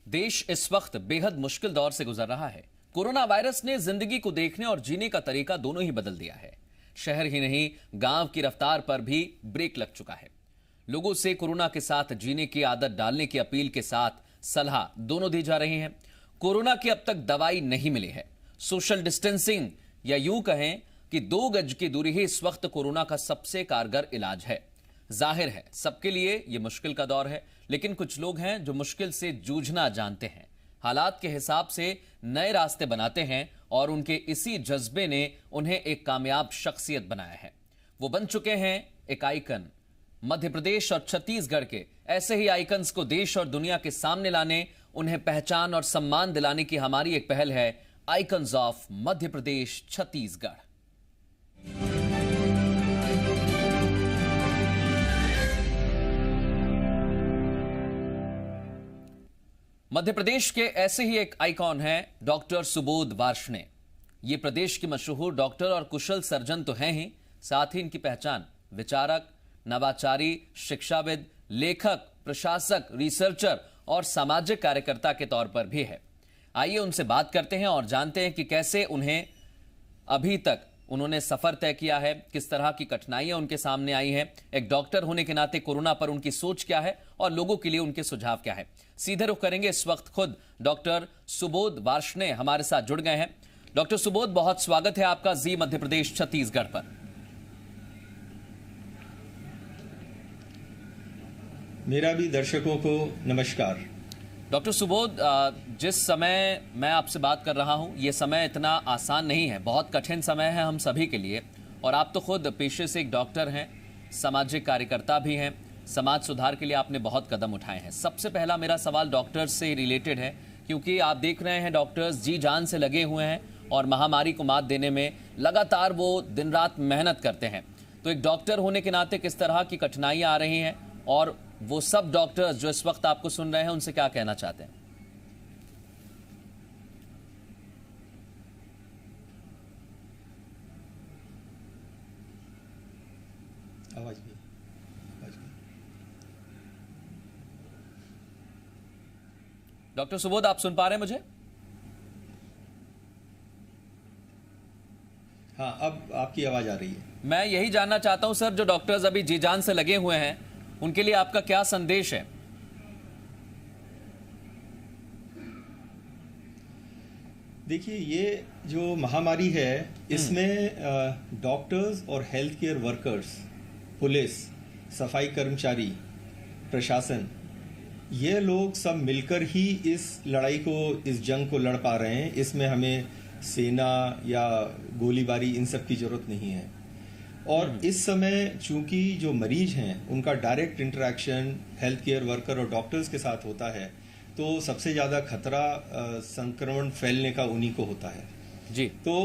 देश इस वक्त बेहद मुश्किल दौर से गुजर रहा है। कोरोना वायरस ने जिंदगी को देखने और जीने का तरीका दोनों ही बदल दिया है। शहर ही नहीं, गांव की रफ्तार पर भी ब्रेक लग चुका है। लोगों से कोरोना के साथ जीने की आदत डालने की अपील के साथ सलाह दोनों दी जा रही है। कोरोना की अब तक दवाई नहीं मिली है। सोशल डिस्टेंसिंग या यूं कहें कि 2 गज की दूरी ही इस वक्त कोरोना का सबसे कारगर इलाज है। जाहिर है सबके लिए यह मुश्किल का दौर है, लेकिन कुछ लोग हैं जो मुश्किल से जूझना जानते हैं, हालात के हिसाब से नए रास्ते बनाते हैं और उनके इसी जज्बे ने उन्हें एक कामयाब शख्सियत बनाया है। वो बन चुके हैं एक आइकन। मध्य प्रदेश और छत्तीसगढ़ के ऐसे ही आइकन्स को देश और दुनिया के सामने लाने, उन्हें पहचान और सम्मान दिलाने की हमारी एक पहल है, आइकन्स ऑफ मध्य प्रदेश छत्तीसगढ़। मध्य प्रदेश के ऐसे ही एक आइकॉन हैं डॉक्टर सुबोध वार्ष्णेय। ये प्रदेश के मशहूर डॉक्टर और कुशल सर्जन तो हैं ही, साथ ही इनकी पहचान विचारक, नवाचारी, शिक्षाविद, लेखक, प्रशासक, रिसर्चर और सामाजिक कार्यकर्ता के तौर पर भी है। आइए उनसे बात करते हैं और जानते हैं कि कैसे उन्हें अभी तक उन्होंने सफर तय किया है, किस तरह की कठिनाइयां उनके सामने आई हैं, एक डॉक्टर होने के नाते कोरोना पर उनकी सोच क्या है और लोगों के लिए उनके सुझाव क्या है। सीधे रुख करेंगे। इस वक्त खुद डॉक्टर सुबोध वार्ष्णेय हमारे साथ जुड़ गए हैं। डॉक्टर सुबोध, बहुत स्वागत है आपका जी मध्य प्रदेश छत्तीसगढ़ पर। मेरा भी दर्शकों को नमस्कार। डॉक्टर सुबोध, जिस समय मैं आपसे बात कर रहा हूं, यह समय इतना आसान नहीं है, बहुत कठिन समय है हम सभी के लिए। और आप तो खुद पेशे से एक डॉक्टर हैं, सामाजिक कार्यकर्ता भी हैं, समाज सुधार के लिए आपने बहुत कदम उठाए हैं। सबसे पहला मेरा सवाल डॉक्टर्स से रिलेटेड है, क्योंकि आप देख रहे हैं डॉक्टर्स जी जान से लगे हुए हैं और महामारी को मात देने में लगातार वो दिन रात मेहनत करते हैं। तो एक डॉक्टर होने के नाते किस तरह की कठिनाइयाँ आ रही हैं और वो सब डॉक्टर्स जो इस वक्त आपको सुन रहे हैं उनसे क्या कहना चाहते हैं? आवाज भी। डॉक्टर सुबोध, आप सुन पा रहे हैं मुझे? हाँ, अब आपकी आवाज आ रही है। मैं यही जानना चाहता हूं सर, जो डॉक्टर्स अभी जी जान से लगे हुए हैं उनके लिए आपका क्या संदेश है? देखिए, ये जो महामारी है इसमें डॉक्टर्स और हेल्थ केयर वर्कर्स, पुलिस, सफाई कर्मचारी, प्रशासन, ये लोग सब मिलकर ही इस लड़ाई को, इस जंग को लड़ पा रहे हैं। इसमें हमें सेना या गोलीबारी इन सब की जरूरत नहीं है। और इस समय चूंकि जो मरीज हैं उनका direct interaction health care worker और डॉक्टर्स के साथ होता है, तो सबसे ज्यादा खतरा संक्रमण फैलने का उन्हीं को होता है जी। तो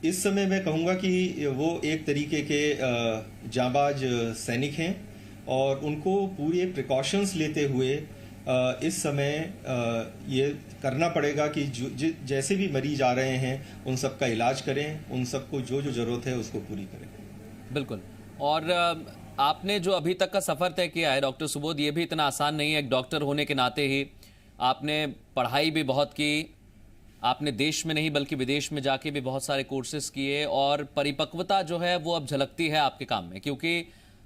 इस समय मैं कहूँगा कि वो एक तरीके के जांबाज सैनिक हैं और उनको पूरे प्रिकॉशंस लेते हुए इस समय ये करना पड़ेगा कि जैसे भी मरीज आ रहे हैं उन सब का इलाज करें, उन सबको जो जो जरूरत है उसको पूरी करें। बिल्कुल। और आपने जो अभी तक का सफर तय किया है डॉक्टर सुबोध, ये भी इतना आसान नहीं है। एक डॉक्टर होने के नाते ही आपने पढ़ाई भी बहुत की, आपने देश में नहीं बल्कि विदेश में जाके भी बहुत सारे कोर्सेज किए और परिपक्वता जो है वो अब झलकती है आपके काम में, क्योंकि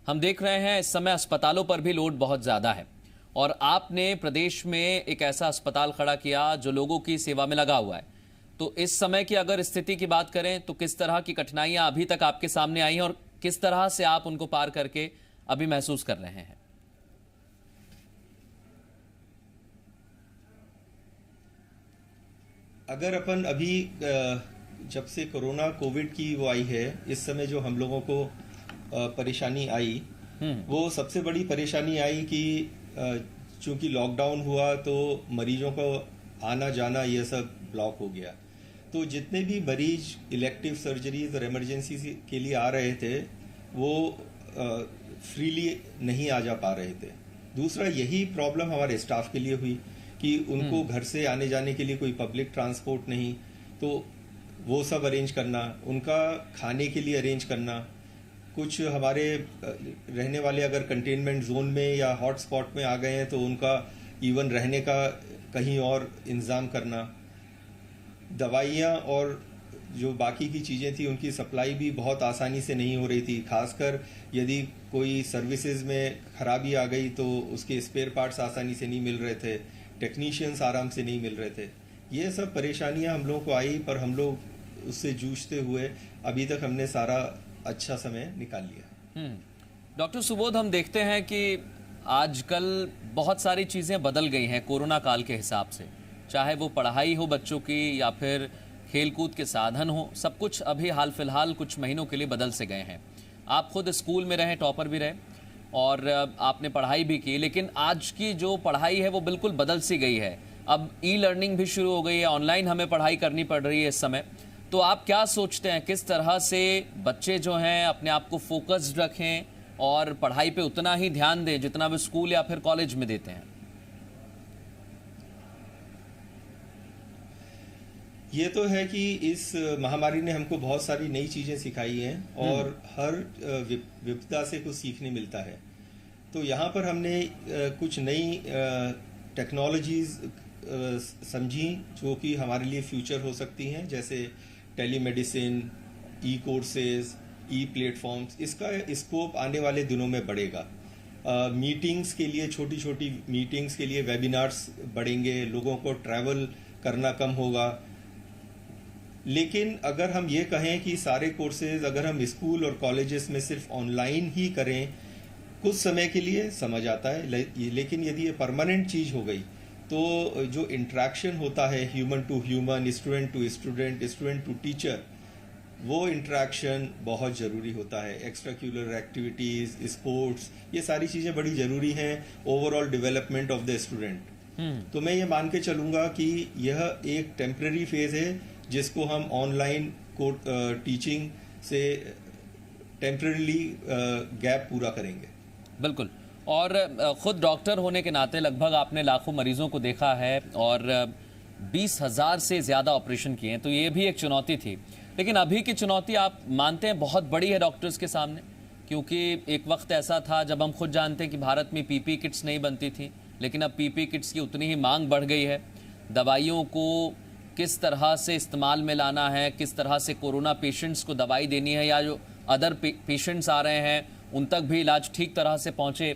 हम देख रहे हैं इस समय अस्पतालों पर भी लोड बहुत ज़्यादा है और आपने प्रदेश में एक ऐसा अस्पताल खड़ा किया जो लोगों की सेवा में लगा हुआ है। तो इस समय की अगर स्थिति की बात करें तो किस तरह की कठिनाइयां अभी तक आपके सामने आई हैं और किस तरह से आप उनको पार करके अभी महसूस कर रहे हैं? अगर अपन अभी जब से कोरोना कोविड की वो आई है, इस समय जो हम लोगों को परेशानी आई, वो सबसे बड़ी परेशानी आई कि चूंकि लॉकडाउन हुआ तो मरीजों को आना जाना ये सब ब्लॉक हो गया। तो जितने भी मरीज इलेक्टिव सर्जरीज और इमरजेंसी के लिए आ रहे थे वो फ्रीली नहीं आ जा पा रहे थे। दूसरा यही प्रॉब्लम हमारे स्टाफ के लिए हुई कि उनको घर से आने जाने के लिए कोई पब्लिक ट्रांसपोर्ट नहीं, तो वो सब अरेंज करना, उनका खाने के लिए अरेंज करना, कुछ हमारे रहने वाले अगर कंटेनमेंट जोन में या हॉट स्पॉट में आ गए हैं तो उनका इवन रहने का कहीं और इंतज़ाम करना, दवाइयाँ और जो बाकी की चीज़ें थी उनकी सप्लाई भी बहुत आसानी से नहीं हो रही थी। खासकर यदि कोई सर्विसेज में खराबी आ गई तो उसके स्पेयर पार्ट्स आसानी से नहीं मिल रहे थे, टेक्नीशियंस आराम से नहीं मिल रहे थे। ये सब परेशानियां हम लोगों को आई, पर हम लोग उससे जूझते हुए अभी तक हमने सारा अच्छा समय निकाल लिया। डॉक्टर सुबोध, हम देखते हैं कि आजकल बहुत सारी चीज़ें बदल गई हैं कोरोना काल के हिसाब से, चाहे वो पढ़ाई हो बच्चों की या फिर खेलकूद के साधन हो, सब कुछ अभी हाल फिलहाल कुछ महीनों के लिए बदल से गए हैं। आप खुद स्कूल में रहे, टॉपर भी रहे और आपने पढ़ाई भी की, लेकिन आज की जो पढ़ाई है वो बिल्कुल बदल सी गई है। अब ई लर्निंग भी शुरू हो गई है, ऑनलाइन हमें पढ़ाई करनी पड़ रही है इस समय। तो आप क्या सोचते हैं किस तरह से बच्चे जो हैं अपने आप को फोकस्ड रखें और पढ़ाई पे उतना ही ध्यान दें जितना वे स्कूल या फिर कॉलेज में देते हैं? ये तो है कि इस महामारी ने हमको बहुत सारी नई चीज़ें सिखाई हैं और हर विपदा से कुछ सीखने मिलता है। तो यहाँ पर हमने कुछ नई टेक्नोलॉजीज समझी जो कि हमारे लिए फ्यूचर हो सकती हैं, जैसे टेलीमेडिसिन, ई कोर्सेज, ई प्लेटफॉर्म्स। इसका स्कोप आने वाले दिनों में बढ़ेगा। मीटिंग्स के लिए, छोटी छोटी मीटिंग्स के लिए वेबिनार्स बढ़ेंगे, लोगों को ट्रैवल करना कम होगा। लेकिन अगर हम ये कहें कि सारे कोर्सेज अगर हम स्कूल और कॉलेजेस में सिर्फ ऑनलाइन ही करें, कुछ समय के लिए समझ आता है, लेकिन यदि ये परमानेंट चीज़ हो गई तो जो इंटरेक्शन होता है human to human, student to student, student to teacher, वो इंटरेक्शन बहुत ज़रूरी होता है। एक्स्ट्रा करिकुलर एक्टिविटीज़, स्पोर्ट्स, ये सारी चीज़ें बड़ी ज़रूरी हैं overall development of the student. तो मैं ये मान के चलूँगा कि यह एक टेम्पररी फेज़ है जिसको हम ऑनलाइन टीचिंग से टेम्पररीली गैप पूरा करेंगे। बिल्कुल। और खुद डॉक्टर होने के नाते लगभग आपने लाखों मरीजों को देखा है और 20,000 से ज़्यादा ऑपरेशन किए हैं, तो ये भी एक चुनौती थी। लेकिन अभी की चुनौती आप मानते हैं बहुत बड़ी है डॉक्टर्स के सामने? क्योंकि एक वक्त ऐसा था जब हम खुद जानते हैं कि भारत में पीपी किट्स नहीं बनती थी, लेकिन अब पीपी किट्स की उतनी ही मांग बढ़ गई है। दवाइयों को किस तरह से इस्तेमाल में लाना है, किस तरह से कोरोना पेशेंट्स को दवाई देनी है, या जो अदर पेशेंट्स आ रहे हैं उन तक भी इलाज ठीक तरह से पहुंचे,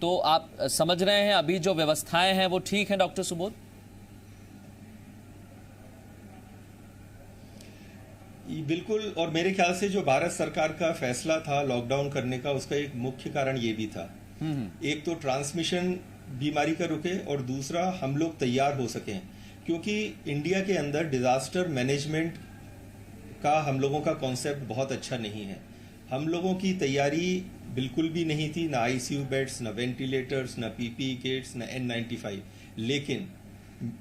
तो आप समझ रहे हैं अभी जो व्यवस्थाएं हैं वो ठीक हैं डॉक्टर सुबोध? बिल्कुल। और मेरे ख्याल से जो भारत सरकार का फैसला था लॉकडाउन करने का, उसका एक मुख्य कारण ये भी था। एक तो ट्रांसमिशन बीमारी का रुके और दूसरा हम लोग तैयार हो सकें, क्योंकि इंडिया के अंदर डिजास्टर मैनेजमेंट का हम लोगों का कॉन्सेप्ट बहुत अच्छा नहीं है। हम लोगों की तैयारी बिल्कुल भी नहीं थी, ना आईसीयू बेड्स, ना वेंटिलेटर्स, ना पीपीई किट्स, ना N95। लेकिन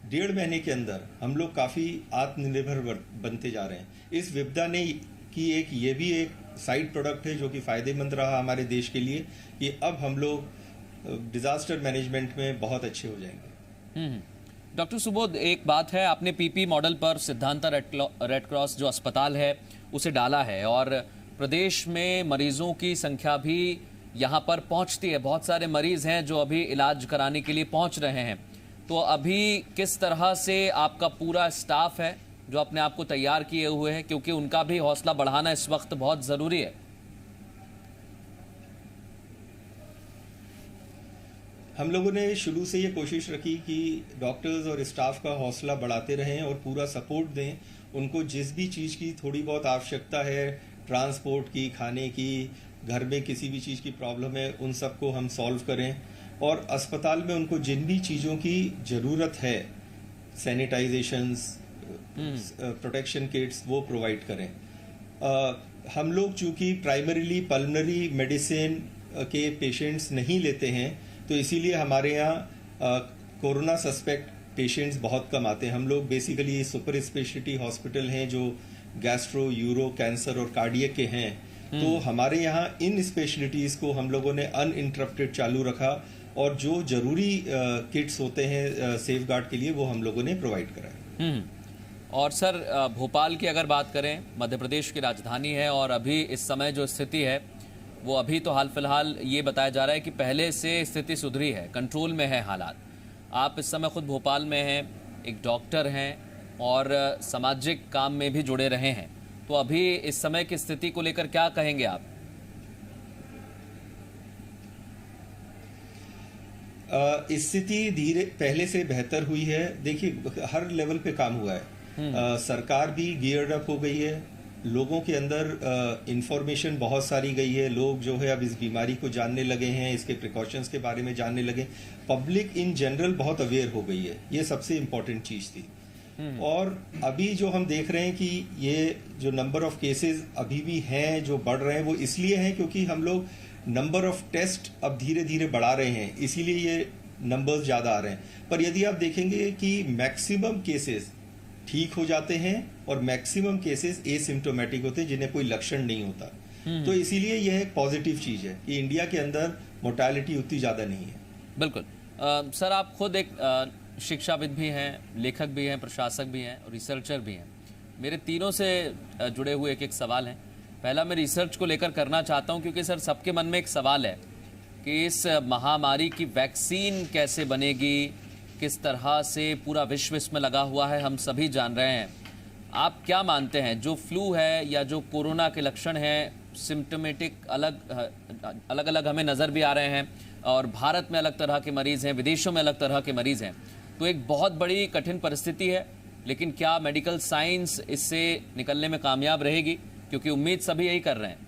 1.5 महीने के अंदर हम लोग काफ़ी आत्मनिर्भर बनते जा रहे हैं। इस विपदा ने की ये भी एक साइड प्रोडक्ट है जो कि फ़ायदेमंद रहा हमारे देश के लिए, कि अब हम लोग डिजास्टर मैनेजमेंट में बहुत अच्छे हो जाएंगे। डॉक्टर सुबोध, एक बात है, आपने पीपी मॉडल पर सिद्धांता रेड क्रॉस जो अस्पताल है उसे डाला है और प्रदेश में मरीजों की संख्या भी यहाँ पर पहुँचती है। बहुत सारे मरीज हैं जो अभी इलाज कराने के लिए पहुँच रहे हैं। तो अभी किस तरह से आपका पूरा स्टाफ है जो अपने आप को तैयार किए हुए है, क्योंकि उनका भी हौसला बढ़ाना इस वक्त बहुत ज़रूरी है? हम लोगों ने शुरू से ये कोशिश रखी कि डॉक्टर्स और स्टाफ का हौसला बढ़ाते रहें और पूरा सपोर्ट दें उनको। जिस भी चीज़ की थोड़ी बहुत आवश्यकता है, ट्रांसपोर्ट की, खाने की, घर में किसी भी चीज़ की प्रॉब्लम है, उन सबको हम सॉल्व करें। और अस्पताल में उनको जिन भी चीज़ों की ज़रूरत है, सैनिटाइजेशंस, प्रोटेक्शन किट्स, वो प्रोवाइड करें। हम लोग चूँकि प्राइमरीली पल्मोनरी मेडिसिन के पेशेंट्स नहीं लेते हैं, तो इसीलिए हमारे यहाँ कोरोना सस्पेक्ट पेशेंट्स बहुत कम आते हैं। हम लोग बेसिकली सुपर स्पेशलिटी हॉस्पिटल हैं जो गैस्ट्रो, यूरो, कैंसर और कार्डियक के हैं। तो हमारे यहाँ इन स्पेशलिटीज़ को हम लोगों ने अनइंटरप्टेड चालू रखा और जो जरूरी किट्स होते हैं सेफ गार्ड के लिए, वो हम लोगों ने प्रोवाइड कराए। और सर, भोपाल की अगर बात करें, मध्य प्रदेश की राजधानी है और अभी इस समय जो स्थिति है वो अभी तो हाल फिलहाल ये बताया जा रहा है कि पहले से स्थिति सुधरी है, कंट्रोल में है हालात। आप इस समय खुद भोपाल में हैं, एक डॉक्टर हैं और सामाजिक काम में भी जुड़े रहे हैं, तो अभी इस समय की स्थिति को लेकर क्या कहेंगे आप? स्थिति धीरे पहले से बेहतर हुई है। देखिए, हर लेवल पे काम हुआ है। सरकार भी गियर्ड अप हो गई है, लोगों के अंदर इंफॉर्मेशन बहुत सारी गई है, लोग जो है अब इस बीमारी को जानने लगे हैं, इसके प्रिकॉशंस के बारे में जानने लगे, पब्लिक इन जनरल बहुत अवेयर हो गई है। ये सबसे इम्पोर्टेंट चीज थी। और अभी जो हम देख रहे हैं कि ये जो नंबर ऑफ केसेस अभी भी हैं जो बढ़ रहे हैं, वो इसलिए हैं क्योंकि हम लोग नंबर ऑफ टेस्ट अब धीरे धीरे बढ़ा रहे हैं, इसीलिए ये नंबर्स ज्यादा आ रहे हैं। पर यदि आप देखेंगे कि मैक्सिमम केसेस ठीक हो जाते हैं और मैक्सिमम केसेस एसिम्प्टोमेटिक होते हैं, जिन्हें कोई लक्षण नहीं होता। तो इसीलिए यह एक पॉजिटिव चीज है कि इंडिया के अंदर मोर्टालिटी उतनी ज्यादा नहीं है। बिल्कुल। सर, आप खुद एक शिक्षाविद भी हैं, लेखक भी हैं, प्रशासक भी हैं और रिसर्चर भी हैं। मेरे तीनों से जुड़े हुए एक एक सवाल हैं। पहला मैं रिसर्च को लेकर करना चाहता हूं, क्योंकि सर सबके मन में एक सवाल है कि इस महामारी की वैक्सीन कैसे बनेगी, किस तरह से पूरा विश्व इसमें लगा हुआ है, हम सभी जान रहे हैं। आप क्या मानते हैं, जो फ्लू है या जो कोरोना के लक्षण हैं, सिम्टोमेटिक अलग अलग हमें नज़र भी आ रहे हैं और भारत में अलग तरह के मरीज़ हैं, विदेशों में अलग तरह के मरीज़ हैं, तो एक बहुत बड़ी कठिन परिस्थिति है। लेकिन क्या मेडिकल साइंस इससे निकलने में कामयाब रहेगी? क्योंकि उम्मीद सभी यही कर रहे हैं।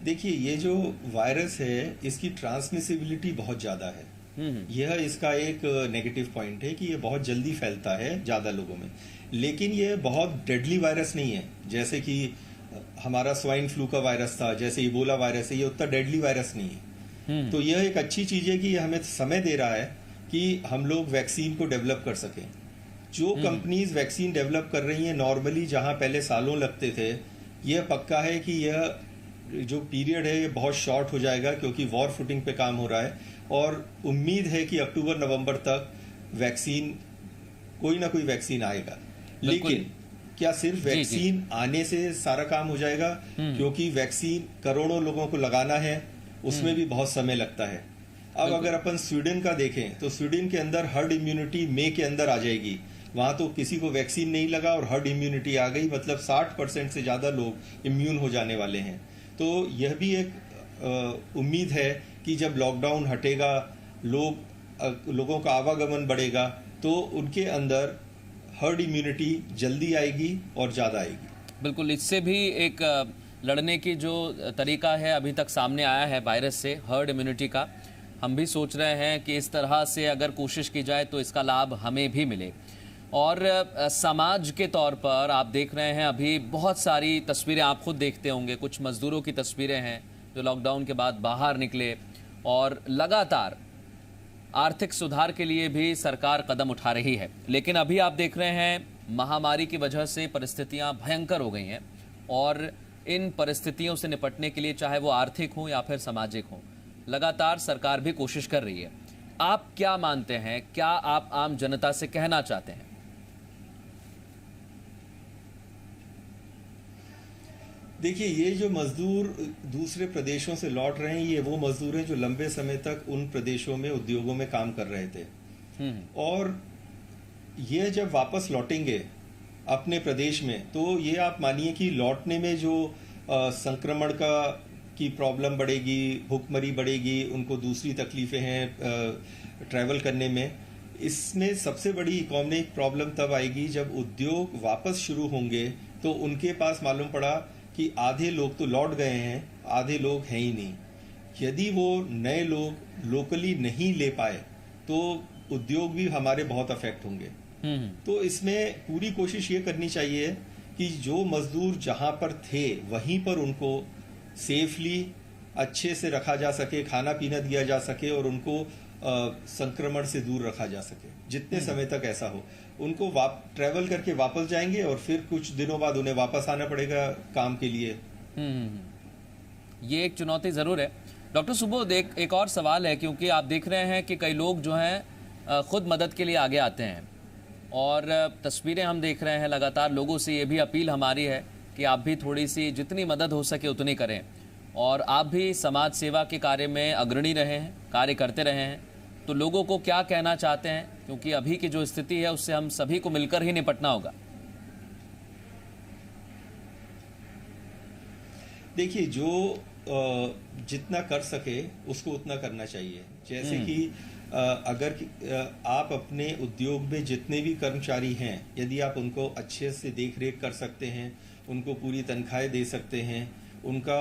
देखिए, ये जो वायरस है इसकी ट्रांसमिसिबिलिटी बहुत ज़्यादा है। यह इसका एक नेगेटिव पॉइंट है कि ये बहुत जल्दी फैलता है ज़्यादा लोगों में। लेकिन ये बहुत डेडली वायरस नहीं है, जैसे कि हमारा स्वाइन फ्लू का वायरस था, जैसे इबोला वायरस है, ये उतना डेडली वायरस नहीं है। तो यह एक अच्छी चीज़ है कि ये हमें समय दे रहा है कि हम लोग वैक्सीन को डेवलप कर सकें। जो कंपनीज वैक्सीन डेवलप कर रही हैं, नॉर्मली जहां पहले सालों लगते थे, यह पक्का है कि यह जो पीरियड है ये बहुत शॉर्ट हो जाएगा, क्योंकि वॉर फुटिंग पे काम हो रहा है। और उम्मीद है कि अक्टूबर नवंबर तक वैक्सीन, कोई ना कोई वैक्सीन आएगा। लेकिन क्या सिर्फ वैक्सीन आने से सारा काम हो जाएगा? क्योंकि वैक्सीन करोड़ों लोगों को लगाना है, उसमें भी बहुत समय लगता है। अब अगर अपन स्वीडन का देखें तो स्वीडन के अंदर हर्ड इम्यूनिटी मई के अंदर आ जाएगी। वहां तो किसी को वैक्सीन नहीं लगा और हर्ड इम्यूनिटी आ गई, मतलब 60% से ज्यादा लोग इम्यून हो जाने वाले हैं। तो यह भी एक उम्मीद है कि जब लॉकडाउन हटेगा, लोगों का आवागमन बढ़ेगा, तो उनके अंदर हर्ड इम्यूनिटी जल्दी आएगी और ज़्यादा आएगी। बिल्कुल, इससे भी एक लड़ने की जो तरीका है अभी तक सामने आया है वायरस से, हर्ड इम्यूनिटी का। हम भी सोच रहे हैं कि इस तरह से अगर कोशिश की जाए तो इसका लाभ हमें भी मिले। और समाज के तौर पर आप देख रहे हैं, अभी बहुत सारी तस्वीरें आप खुद देखते होंगे, कुछ मजदूरों की तस्वीरें हैं जो लॉकडाउन के बाद बाहर निकले, और लगातार आर्थिक सुधार के लिए भी सरकार कदम उठा रही है। लेकिन अभी आप देख रहे हैं महामारी की वजह से परिस्थितियां भयंकर हो गई हैं, और इन परिस्थितियों से निपटने के लिए, चाहे वो आर्थिक हो या फिर सामाजिक हो, लगातार सरकार भी कोशिश कर रही है। आप क्या मानते हैं, क्या आप आम जनता से कहना चाहते हैं? देखिए, ये जो मजदूर दूसरे प्रदेशों से लौट रहे हैं, ये वो मजदूर हैं जो लंबे समय तक उन प्रदेशों में उद्योगों में काम कर रहे थे। और ये जब वापस लौटेंगे अपने प्रदेश में, तो ये आप मानिए कि लौटने में जो संक्रमण की प्रॉब्लम बढ़ेगी, भूखमरी बढ़ेगी, उनको दूसरी तकलीफें हैं ट्रैवल करने में। इसमें सबसे बड़ी इकोनॉमिक प्रॉब्लम तब आएगी जब उद्योग वापस शुरू होंगे, तो उनके पास मालूम पड़ा कि आधे लोग तो लौट गए हैं, आधे लोग हैं ही नहीं। यदि वो नए लोग लोकली नहीं ले पाए तो उद्योग भी हमारे बहुत अफेक्ट होंगे। तो इसमें पूरी कोशिश ये करनी चाहिए कि जो मजदूर जहां पर थे वहीं पर उनको सेफली अच्छे से रखा जा सके, खाना पीना दिया जा सके और उनको संक्रमण से दूर रखा जा सके जितने समय तक ऐसा हो। उनको ट्रैवल करके वापस जाएंगे और फिर कुछ दिनों बाद उन्हें वापस आना पड़ेगा काम के लिए। ये एक चुनौती जरूर है। डॉक्टर सुबोध, एक और सवाल है, क्योंकि आप देख रहे हैं कि कई लोग जो हैं खुद मदद के लिए आगे आते हैं, और तस्वीरें हम देख रहे हैं लगातार। लोगों से ये भी अपील हमारी है कि आप भी थोड़ी सी जितनी मदद हो सके उतनी करें। और आप भी समाज सेवा के कार्य में अग्रणी रहे हैं, कार्य करते रहे हैं, तो लोगों को क्या कहना चाहते हैं, क्योंकि अभी की जो स्थिति है उससे हम सभी को मिलकर ही निपटना होगा। देखिए, जो जितना कर सके उसको उतना करना चाहिए। जैसे कि अगर आप अपने उद्योग में जितने भी कर्मचारी हैं, यदि आप उनको अच्छे से देख रेख कर सकते हैं, उनको पूरी तनख्वाहें दे सकते हैं, उनका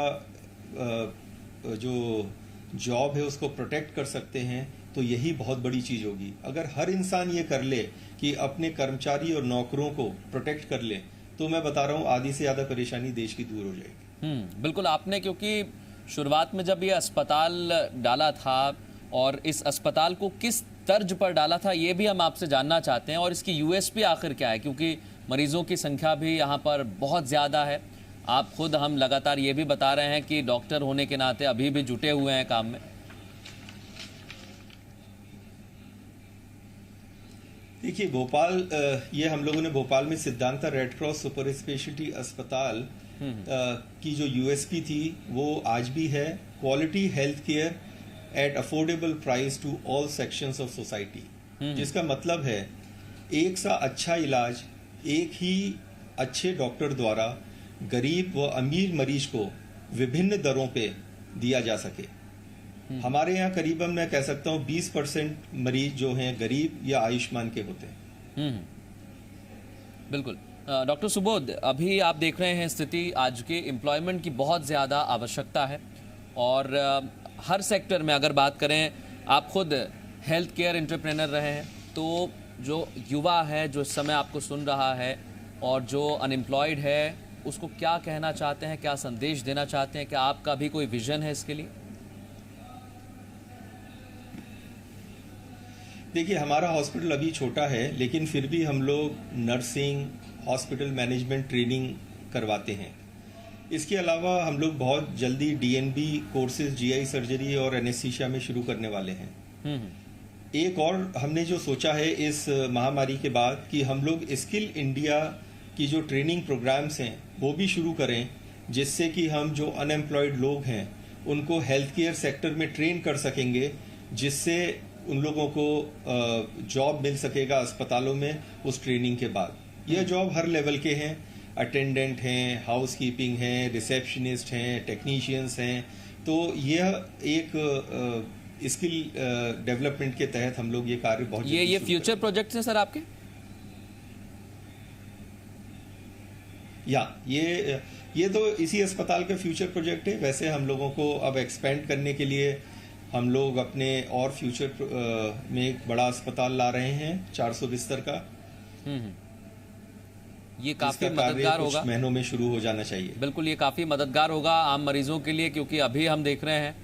जो जॉब है उसको प्रोटेक्ट कर सकते हैं, तो यही बहुत बड़ी चीज़ होगी। अगर हर इंसान ये कर ले कि अपने कर्मचारी और नौकरों को प्रोटेक्ट कर ले, तो मैं बता रहा हूँ आधी से ज़्यादा परेशानी देश की दूर हो जाएगी। बिल्कुल। आपने क्योंकि शुरुआत में जब ये अस्पताल डाला था और इस अस्पताल को किस तर्ज पर डाला था, ये भी हम आपसे जानना चाहते हैं, और इसकी यूएसपी आखिर क्या है, क्योंकि मरीजों की संख्या भी यहाँ पर बहुत ज़्यादा है। आप खुद हम लगातार ये भी बता रहे हैं कि डॉक्टर होने के नाते अभी भी जुटे हुए हैं काम में। देखिए, भोपाल ये हम लोगों ने भोपाल में Siddhanta red cross super speciality अस्पताल की जो यूएसपी थी वो आज भी है, quality health care at affordable price to all sections of society. जिसका मतलब है एक सा अच्छा इलाज एक ही अच्छे डॉक्टर द्वारा गरीब व अमीर मरीज को विभिन्न दरों पे दिया जा सके। हमारे यहाँ करीबन मैं कह सकता हूँ 20% मरीज जो हैं गरीब या आयुष्मान के होते हैं। बिल्कुल। डॉक्टर सुबोध, अभी आप देख रहे हैं स्थिति आज के एम्प्लॉयमेंट की बहुत ज़्यादा आवश्यकता है, और हर सेक्टर में अगर बात करें, आप खुद हेल्थ केयर एंटरप्रेन्योर रहे हैं, तो जो युवा है जो इस समय आपको सुन रहा है और जो अनएम्प्लॉयड है, उसको क्या कहना चाहते हैं, क्या संदेश देना चाहते हैं, क्या आपका भी कोई विजन है इसके लिए? देखिए, हमारा हॉस्पिटल अभी छोटा है, लेकिन फिर भी हम लोग नर्सिंग, हॉस्पिटल मैनेजमेंट ट्रेनिंग करवाते हैं। इसके अलावा हम लोग बहुत जल्दी डीएनबी कोर्सेज जीआई सर्जरी और एनेस्थीसिया में शुरू करने वाले हैं। एक और हमने जो सोचा है इस महामारी के बाद कि हम लोग स्किल इंडिया की जो ट्रेनिंग प्रोग्राम्स हैं वो भी शुरू करें, जिससे कि हम जो अनएम्प्लॉयड लोग हैं उनको हेल्थ केयर सेक्टर में ट्रेन कर सकेंगे, जिससे उन लोगों को जॉब मिल सकेगा अस्पतालों में उस ट्रेनिंग के बाद। यह जॉब हर लेवल के हैं, अटेंडेंट हैं, हाउसकीपिंग हैं, रिसेप्शनिस्ट हैं, टेक्नीशियंस हैं। तो यह एक स्किल डेवलपमेंट के तहत हम लोग ये कार्य बहुत ये फ्यूचर प्रोजेक्ट्स हैं सर आपके? ये तो इसी अस्पताल का फ्यूचर प्रोजेक्ट है। वैसे हम लोगों को अब एक्सपेंड करने के लिए हम लोग अपने और फ्यूचर में एक बड़ा अस्पताल ला रहे हैं 400 बिस्तर का। ये काफी मददगार होगा, कुछ महीनों में शुरू हो जाना चाहिए। बिल्कुल, ये काफी मददगार होगा आम मरीजों के लिए, क्योंकि अभी हम देख रहे हैं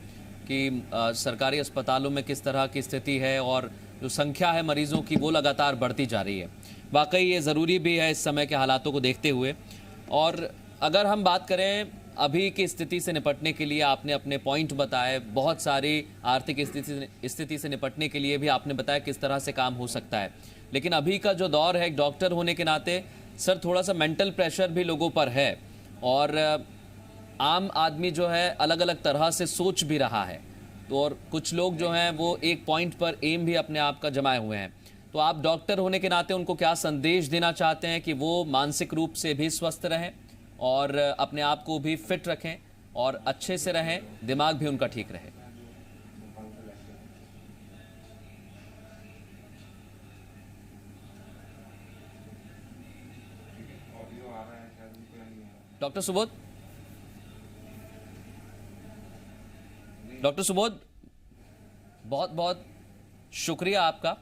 कि सरकारी अस्पतालों में किस तरह की स्थिति है और जो संख्या है मरीजों की वो लगातार बढ़ती जा रही है। वाकई ये ज़रूरी भी है इस समय के हालातों को देखते हुए। और अगर हम बात करें अभी की स्थिति से निपटने के लिए, आपने अपने पॉइंट बताए, बहुत सारी आर्थिक स्थिति से निपटने के लिए भी आपने बताया किस तरह से काम हो सकता है। लेकिन अभी का जो दौर है, एक डॉक्टर होने के नाते सर थोड़ा सा मेंटल प्रेशर भी लोगों पर है, और आम आदमी जो है अलग अलग तरह से सोच भी रहा है। तो और कुछ लोग जो हैं वो एक पॉइंट पर एम भी अपने आप का जमाए हुए हैं। तो आप डॉक्टर होने के नाते उनको क्या संदेश देना चाहते हैं कि वो मानसिक रूप से भी स्वस्थ रहें और अपने आप को भी फिट रखें और अच्छे से रहें, दिमाग भी उनका ठीक रहे? डॉक्टर सुबोध, बहुत बहुत शुक्रिया आपका।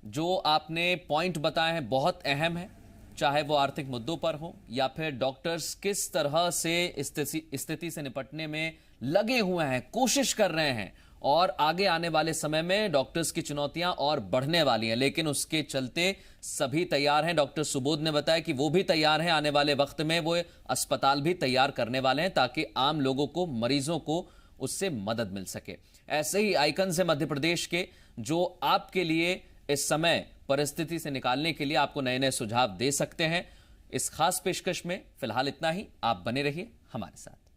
जो आपने पॉइंट बताए हैं बहुत अहम है, चाहे वो आर्थिक मुद्दों पर हो या फिर डॉक्टर्स किस तरह से स्थिति से निपटने में लगे हुए हैं, कोशिश कर रहे हैं, और आगे आने वाले समय में डॉक्टर्स की चुनौतियां और बढ़ने वाली हैं, लेकिन उसके चलते सभी तैयार हैं। डॉक्टर सुबोध ने बताया कि वो भी तैयार हैं, आने वाले वक्त में वो अस्पताल भी तैयार करने वाले हैं ताकि आम लोगों को, मरीजों को उससे मदद मिल सके। ऐसे ही आइकन्स है मध्य प्रदेश के, जो आपके लिए इस समय परिस्थिति से निकालने के लिए आपको नए नए सुझाव दे सकते हैं। इस खास पेशकश में फिलहाल इतना ही। आप बने रहिए हमारे साथ।